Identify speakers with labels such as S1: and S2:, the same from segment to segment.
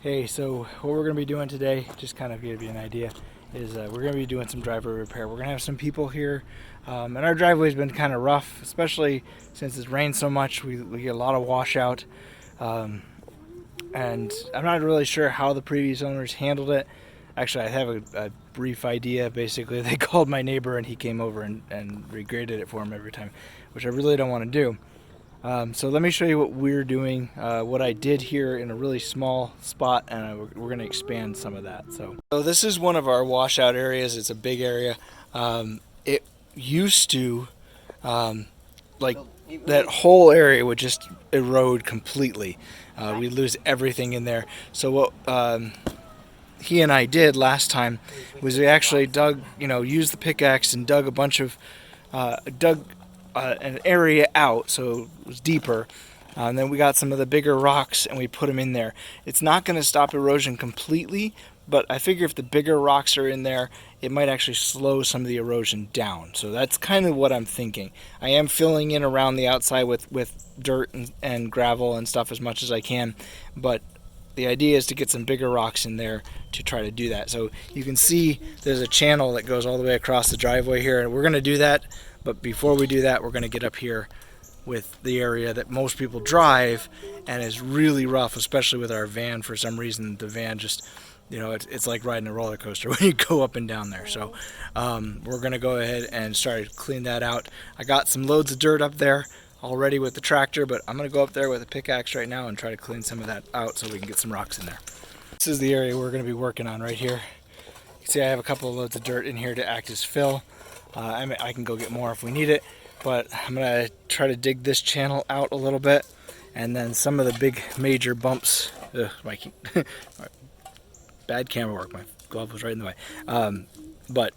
S1: Hey, so what we're going to be doing today, just kind of give you an idea, is we're going to be doing some driveway repair. We're going to have some people here, and our driveway's been kind of rough, especially since it's rained so much. We get a lot of washout, and I'm not really sure how the previous owners handled it. Actually, I have a brief idea. Basically, they called my neighbor and he came over and regraded it for him every time, which I really don't want to do. So let me show you what we're doing, what I did here in a really small spot, and we're going to expand some of that. So this is one of our washout areas. It's a big area. It used to, like, that whole area would just erode completely. We'd lose everything in there. So what he and I did last time was we actually dug, used the pickaxe and dug a bunch of, an area out so it was deeper, and then we got some of the bigger rocks and we put them in there. It's not going to stop erosion completely, but I figure if the bigger rocks are in there, it might actually slow some of the erosion down. So that's kind of what I'm thinking. I am filling in around the outside with dirt and gravel and stuff as much as I can, but the idea is to get some bigger rocks in there to try to do that. So you can see there's a channel that goes all the way across the driveway here, and we're going to do that. But before we do that, we're going to get up here with the area that most people drive and is really rough, especially with our van. For some reason, the van just, it's like riding a roller coaster when you go up and down there. So we're going to go ahead and start to clean that out. I got some loads of dirt up there already with the tractor, but I'm going to go up there with a pickaxe right now and try to clean some of that out so we can get some rocks in there. This is the area we're going to be working on right here. You can see I have a couple of loads of dirt in here to act as fill. I can go get more if we need it, but I'm going to try to dig this channel out a little bit, and then some of the big major bumps. Bad camera work, my glove was right in the way. But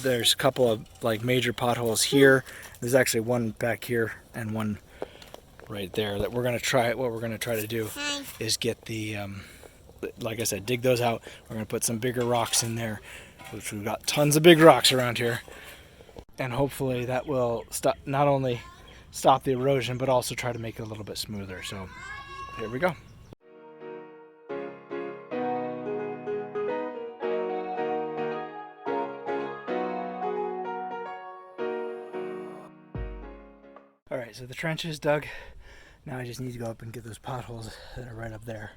S1: there's a couple of major potholes here. There's actually one back here and one right there that we're going to try. What we're going to try to do is get the, like I said, dig those out. We're going to put some bigger rocks in there, which we've got tons of big rocks around here. And hopefully that will not only stop the erosion, but also try to make it a little bit smoother. So here we go. All right, so the trench is dug. Now I just need to go up and get those potholes that are right up there.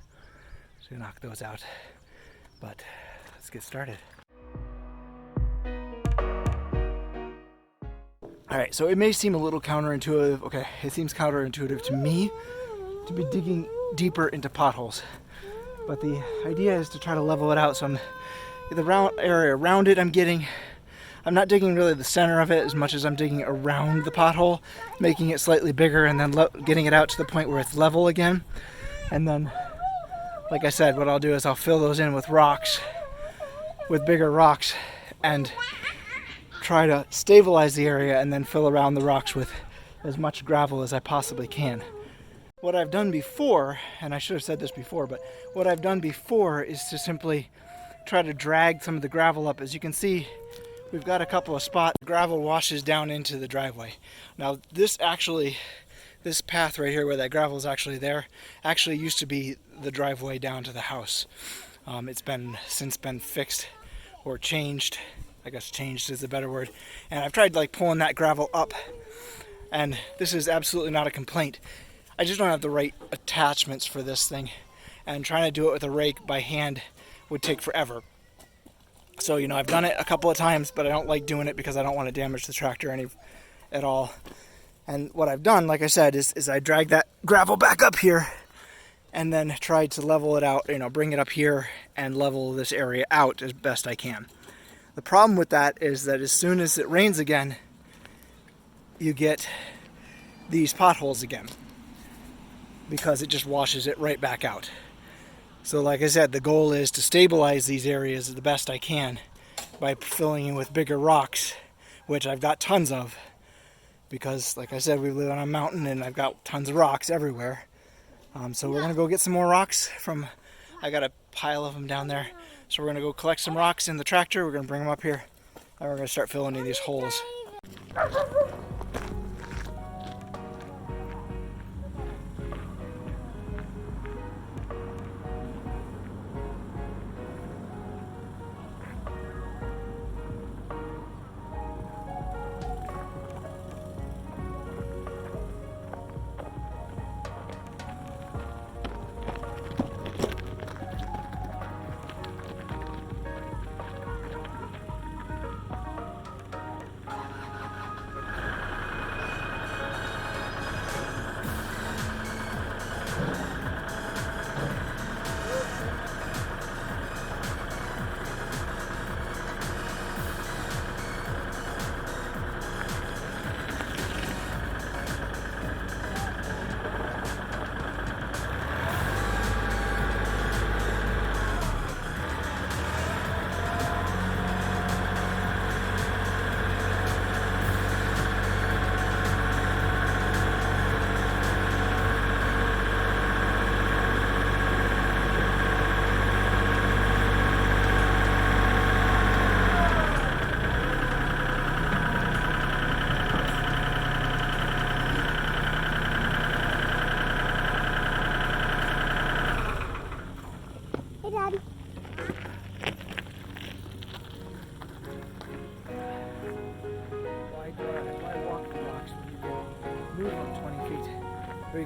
S1: So knock those out. But let's get started. All right, so it may seem a little counterintuitive. Okay, it seems counterintuitive to me to be digging deeper into potholes. But the idea is to try to level it out. So the round area around it, I'm not digging really the center of it as much as I'm digging around the pothole, making it slightly bigger and then getting it out to the point where it's level again. And then, like I said, what I'll do is I'll fill those in with rocks, with bigger rocks, and try to stabilize the area and then fill around the rocks with as much gravel as I possibly can. What I've done before, and I should have said this before, but what I've done before is to simply try to drag some of the gravel up. As you can see, we've got a couple of spots. Gravel washes down into the driveway. Now this path right here where that gravel is actually there, actually used to be the driveway down to the house. It's since been fixed or changed. I guess changed is a better word. And I've tried pulling that gravel up, and this is absolutely not a complaint. I just don't have the right attachments for this thing, and trying to do it with a rake by hand would take forever. So, I've done it a couple of times, but I don't like doing it because I don't want to damage the tractor at all. And what I've done, like I said, is I drag that gravel back up here and then try to level it out, bring it up here and level this area out as best I can. The problem with that is that as soon as it rains again, you get these potholes again because it just washes it right back out. So like I said, the goal is to stabilize these areas the best I can by filling in with bigger rocks, which I've got tons of because, like I said, we live on a mountain and I've got tons of rocks everywhere. So we're going to go get some more rocks I got a pile of them down there. So we're going to go collect some rocks in the tractor. We're going to bring them up here and we're going to start filling in these holes.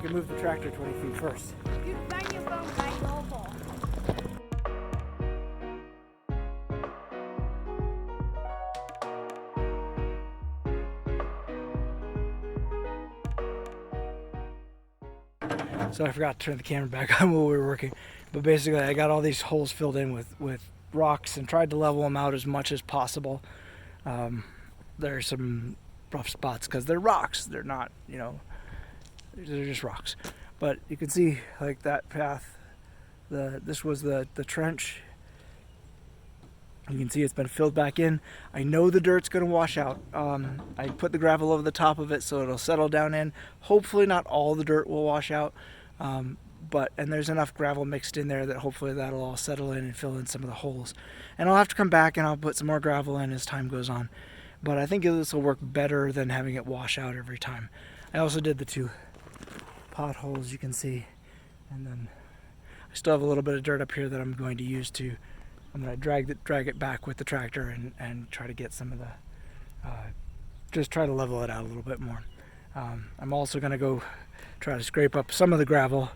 S1: can move the tractor 20 feet first.
S2: You find your phone by mobile.
S1: So I forgot to turn the camera back on while we were working. But basically I got all these holes filled in with rocks and tried to level them out as much as possible. There are some rough spots because they're rocks. They're not, you know, they're just rocks. But you can see like that path, this was the trench. You can see it's been filled back in. I know the dirt's gonna wash out. I put the gravel over the top of it so it'll settle down in. Hopefully not all the dirt will wash out, and there's enough gravel mixed in there that hopefully that'll all settle in and fill in some of the holes. And I'll have to come back and I'll put some more gravel in as time goes on. But I think this will work better than having it wash out every time. I also did the 2 potholes you can see, and then I still have a little bit of dirt up here that I'm going to use to, I'm going to drag it back with the tractor and try to get some of the, just try to level it out a little bit more. I'm also going to go try to scrape up some of the gravel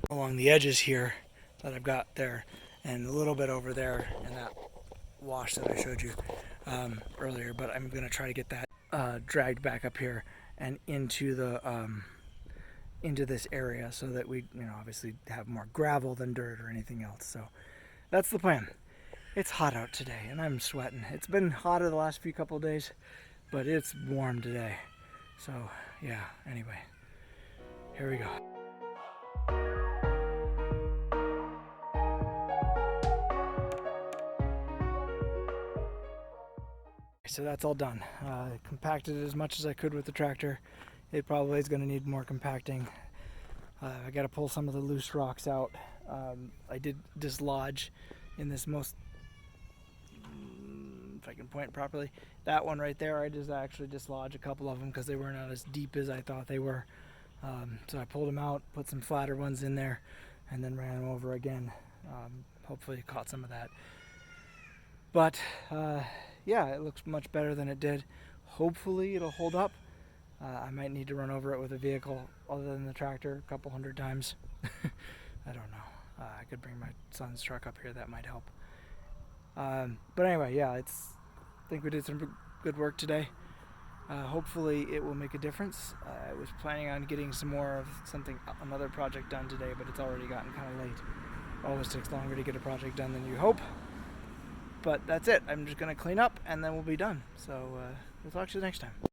S1: along the edges here that I've got there, and a little bit over there in that wash that I showed you earlier, but I'm going to try to get that dragged back up here and into the into this area so that we, you know, obviously have more gravel than dirt or anything else. So that's the plan. It's hot out today and I'm sweating. It's been hotter the last few couple of days, but it's warm today. So yeah, anyway, here we go. So that's all done. I compacted it as much as I could with the tractor. It probably is going to need more compacting. I got to pull some of the loose rocks out. I did dislodge in this most, if I can point properly, that one right there, I just actually dislodged a couple of them because they were not as deep as I thought they were. So I pulled them out, put some flatter ones in there, and then ran them over again. Hopefully caught some of that. But yeah, it looks much better than it did. Hopefully it'll hold up. I might need to run over it with a vehicle other than the tractor a couple hundred times. I don't know. I could bring my son's truck up here, that might help. But anyway, yeah, I think we did some good work today. Hopefully it will make a difference. I was planning on getting some more of another project done today, but it's already gotten kind of late. It always takes longer to get a project done than you hope. But that's it. I'm just going to clean up and then we'll be done. So we'll talk to you next time.